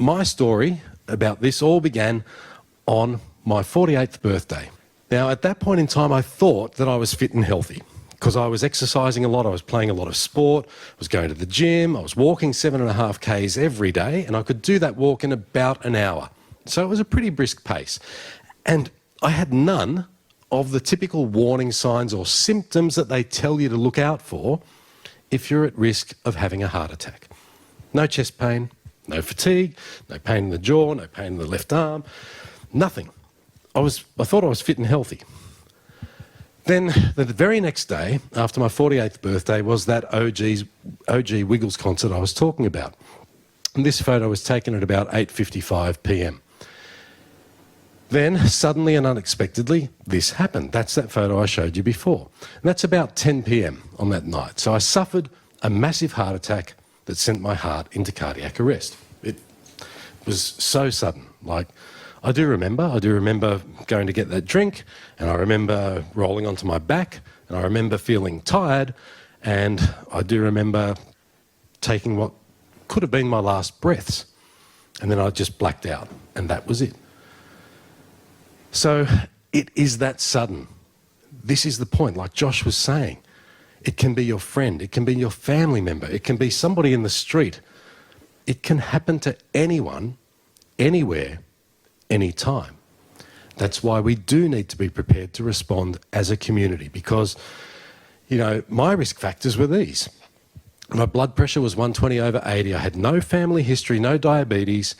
my story about this all began on my 48th birthday. Now, at that point in time, I thought that I was fit and healthy because I was exercising a lot, I was playing a lot of sport, I was going to the gym, I was walking 7.5 Ks every day, and I could do that walk in about an hour. So it was a pretty brisk pace. And I had none of the typical warning signs or symptoms that they tell you to look out for if you're at risk of having a heart attack. No chest pain, no fatigue, no pain in the jaw, no pain in the left arm, nothing. I thought I was fit and healthy. Then the very next day, after my 48th birthday, was that OG Wiggles concert I was talking about. And this photo was taken at about 8:55 p.m. Then, suddenly and unexpectedly, this happened. That's that photo I showed you before. And that's about 10 p.m. on that night. So I suffered a massive heart attack that sent my heart into cardiac arrest. It was so sudden. Like, I do remember going to get that drink, and I remember rolling onto my back, and I remember feeling tired, and I do remember taking what could have been my last breaths. And then I just blacked out, and that was it. So it is that sudden. This is the point, like Josh was saying. It can be your friend, it can be your family member, it can be somebody in the street. It can happen to anyone, anywhere, anytime. That's why we do need to be prepared to respond as a community because, you know, my risk factors were these. My blood pressure was 120/80. I had no family history, no diabetes.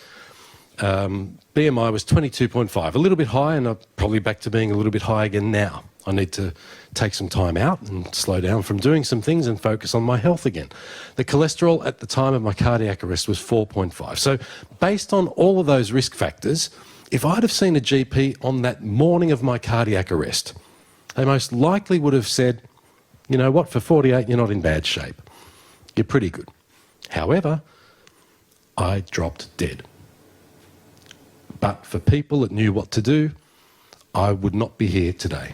BMI was 22.5, a little bit high, and I'm probably back to being a little bit high again now. I need to take some time out and slow down from doing some things and focus on my health again. The cholesterol at the time of my cardiac arrest was 4.5. So based on all of those risk factors, if I'd have seen a GP on that morning of my cardiac arrest, they most likely would have said, you know what, for 48, you're not in bad shape. You're pretty good. However, I dropped dead. But for people that knew what to do, I would not be here today.